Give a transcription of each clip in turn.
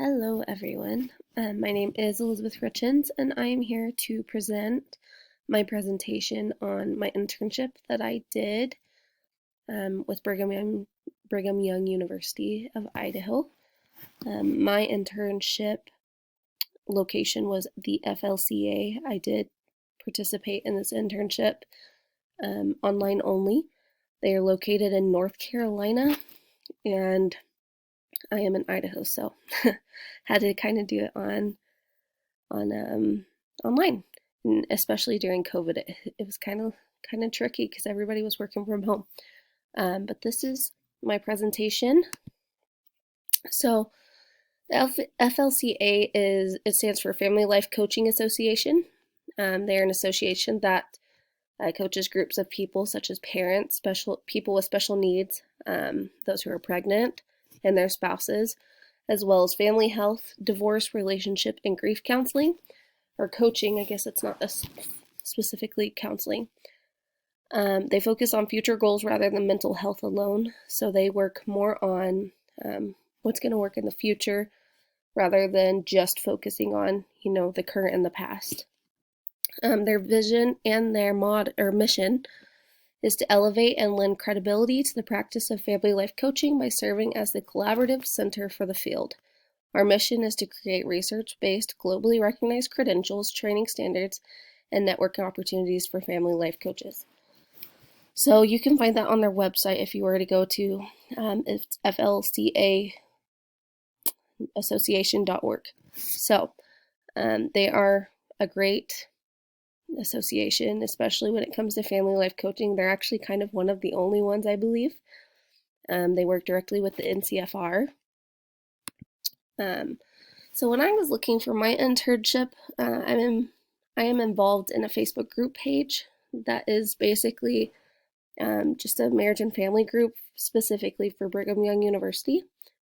Hello, everyone. My name is Elizabeth Richins, and I am here to present my presentation on my internship that I did with Brigham Young University of Idaho. My internship location was the FLCA. I did participate in this internship online only. They are located in North Carolina, and I am in Idaho, so had to kind of do it on online, and especially during COVID. It was kind of tricky because everybody was working from home. But this is my presentation. So the FLCA it stands for Family Life Coaching Association. They are an association that coaches groups of people such as parents, people with special needs, those who are pregnant, and their spouses, as well as family health, divorce, relationship, and grief counseling, or coaching. I guess it's not specifically counseling. They focus on future goals rather than mental health alone. So they work more on what's going to work in the future rather than just focusing on, the current and the past. Their vision and their mission is to elevate and lend credibility to the practice of family life coaching by serving as the collaborative center for the field. Our mission is to create research-based, globally recognized credentials, training standards, and networking opportunities for family life coaches. So you can find that on their website if you were to go to it's flcaassociation.org. So they are a great association, especially when it comes to family life coaching. They're actually kind of one of the only ones, I believe. They work directly with the NCFR. So when I was looking for my internship, I am involved in a Facebook group page that is basically just a marriage and family group specifically for Brigham Young University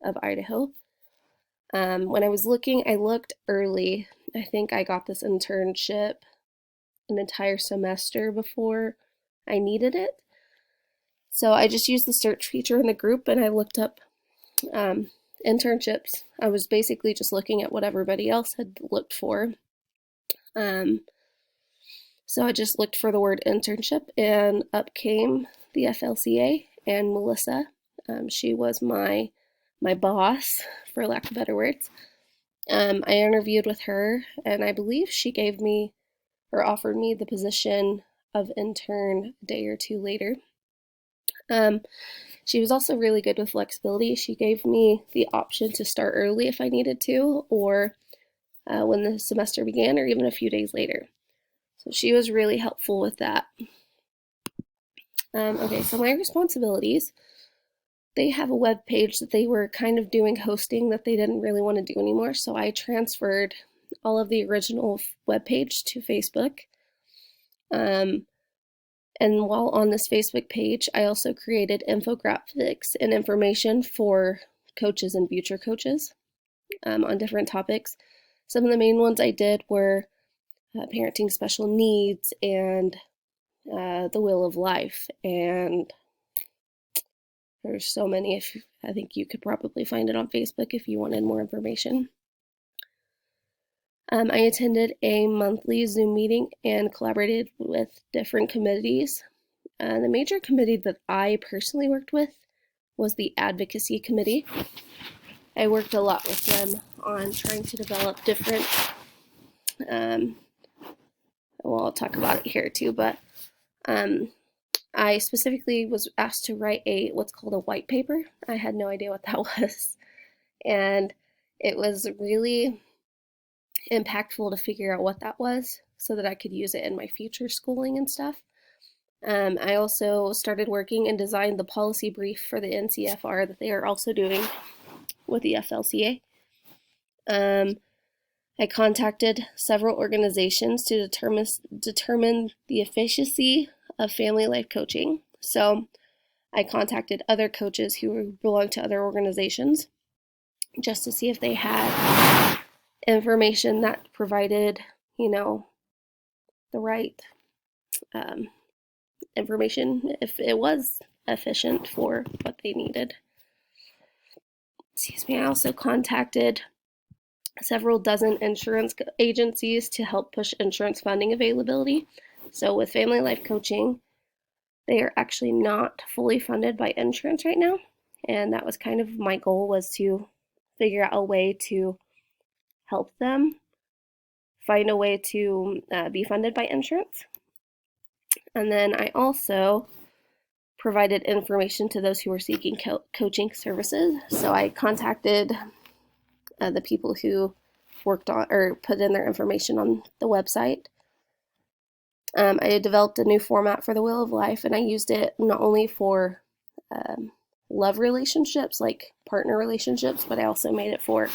of Idaho. When I was looking, I looked early. I think I got this internship an entire semester before I needed it. So I just used the search feature in the group and I looked up internships. I was basically just looking at what everybody else had looked for. So I just looked for the word internship and up came the FLCA and Melissa. She was my boss, for lack of better words. I interviewed with her and I believe she gave me or offered me the position of intern a day or two later. She was also really good with flexibility. She gave me the option to start early if I needed to, or when the semester began, or even a few days later. So she was really helpful with that. Okay, so my responsibilities. They have a web page that they were kind of doing hosting that they didn't really want to do anymore, so I transferred all of the original web page to Facebook. And while on this Facebook page, I also created infographics and information for coaches and future coaches on different topics. Some of the main ones I did were parenting special needs and the wheel of life, and there's so many. I think you could probably find it on Facebook if you wanted more information. I attended a monthly Zoom meeting and collaborated with different committees. The major committee that I personally worked with was the Advocacy Committee. I worked a lot with them on trying to develop different, well, I'll talk about it here too, but I specifically was asked to write what's called a white paper. I had no idea what that was. And it was really impactful to figure out what that was so that I could use it in my future schooling and stuff. I also started working and designed the policy brief for the NCFR that they are also doing with the FLCA. I contacted several organizations to determine the efficacy of family life coaching. So I contacted other coaches who belong to other organizations just to see if they had information that provided, the right information, if it was efficient for what they needed. Excuse me. I also contacted several dozen insurance agencies to help push insurance funding availability. So with Family Life Coaching, they are actually not fully funded by insurance right now. And that was kind of my goal, was to figure out a way to help them find a way to be funded by insurance. And then I also provided information to those who were seeking coaching services. So I contacted the people who worked on or put in their information on the website. I had developed a new format for the Wheel of Life, and I used it not only for love relationships, like partner relationships, but I also made it for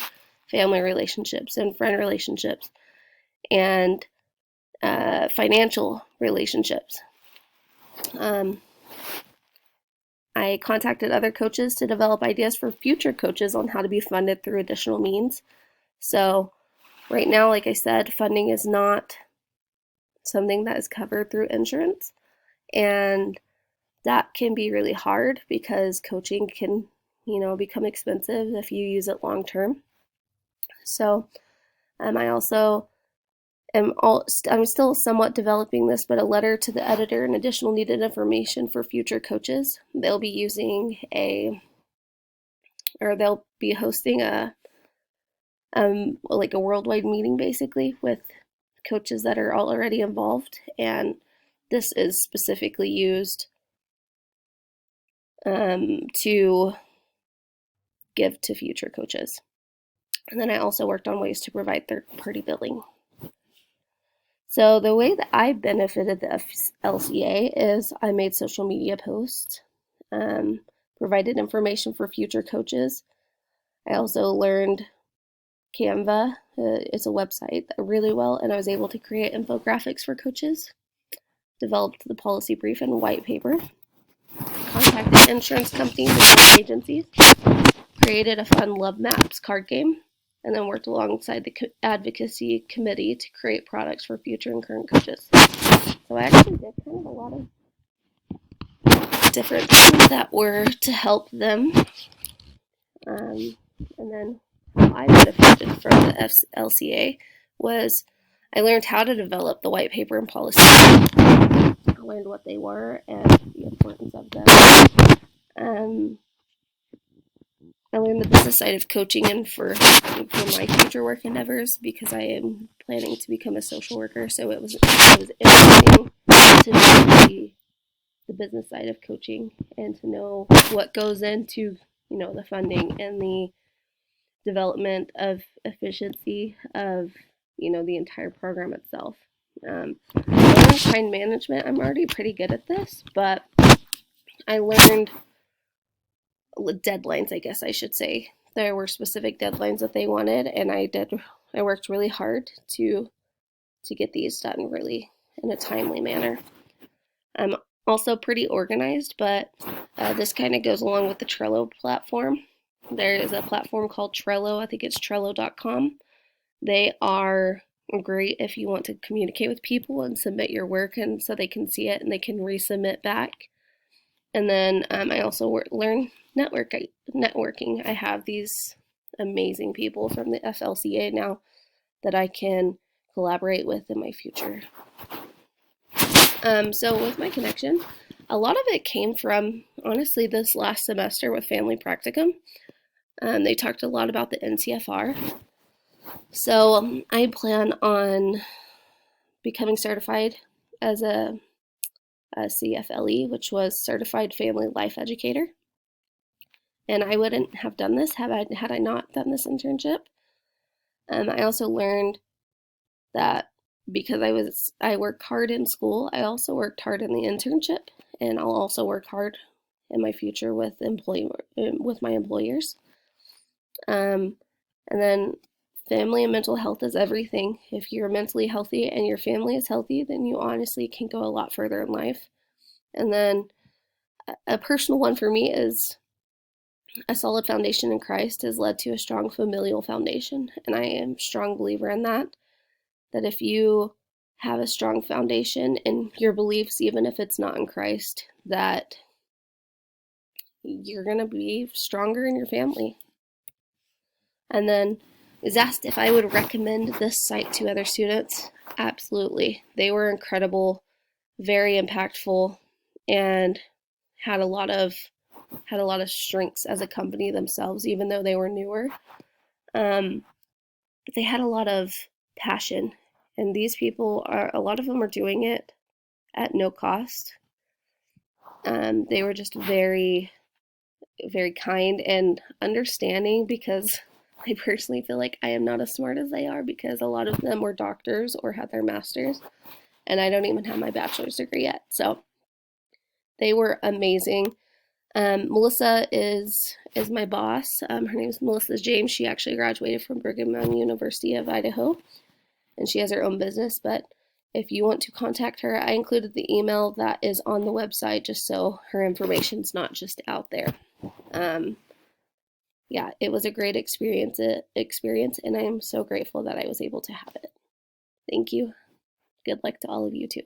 family relationships and friend relationships and financial relationships. I contacted other coaches to develop ideas for future coaches on how to be funded through additional means. So right now, like I said, funding is not something that is covered through insurance, and that can be really hard because coaching can, become expensive if you use it long term. So I also I'm still somewhat developing this, but a letter to the editor and additional needed information for future coaches. They'll be hosting a like a worldwide meeting basically with coaches that are already involved, and this is specifically used to give to future coaches. And then I also worked on ways to provide third-party billing. So the way that I benefited the LCA is I made social media posts, provided information for future coaches. I also learned Canva. It's a website really well, and I was able to create infographics for coaches, developed the policy brief and white paper, contacted insurance companies and agencies, created a fun Love Maps card game, and then worked alongside the advocacy committee to create products for future and current coaches. So I actually did kind of a lot of different things that were to help them. And then how I benefited from the LCA was I learned how to develop the white paper and policy. I learned what they were and the importance of them. I learned the business side of coaching and for my future work endeavors, because I am planning to become a social worker. So it was interesting to know the business side of coaching and to know what goes into, the funding and the development of efficiency of, the entire program itself. I learned time management. I'm already pretty good at this, but I learned deadlines, I guess I should say. There were specific deadlines that they wanted, and I worked really hard to get these done really in a timely manner. I'm also pretty organized, but this kind of goes along with the Trello platform. There is a platform called Trello. I think it's Trello.com. They are great if you want to communicate with people and submit your work, and so they can see it and they can resubmit back. And then I also learn networking. I have these amazing people from the FLCA now that I can collaborate with in my future. So with my connection, a lot of it came from, honestly, this last semester with Family Practicum. They talked a lot about the NCFR. So I plan on becoming certified as a CFLE, which was Certified Family Life Educator. And I wouldn't have done this had I not done this internship. I also learned that because I worked hard in school, I also worked hard in the internship, and I'll also work hard in my future with my employers. And then family and mental health is everything. If you're mentally healthy and your family is healthy, then you honestly can go a lot further in life. And then a personal one for me is a solid foundation in Christ has led to a strong familial foundation. And I am a strong believer in that if you have a strong foundation in your beliefs, even if it's not in Christ, that you're going to be stronger in your family. And then was asked if I would recommend this site to other students. Absolutely. They were incredible, very impactful, and had a lot of strengths as a company themselves, even though they were newer. But they had a lot of passion, and these people are, a lot of them are doing it at no cost. They were just very, very kind and understanding, because I personally feel like I am not as smart as they are, because a lot of them were doctors or had their masters, and I don't even have my bachelor's degree yet. So they were amazing. Melissa is my boss. Her name is Melissa James. She actually graduated from Brigham Young University of Idaho, and she has her own business. But if you want to contact her, I included the email that is on the website, just so her information's not just out there. Yeah, it was a great experience, and I am so grateful that I was able to have it. Thank you. Good luck to all of you too.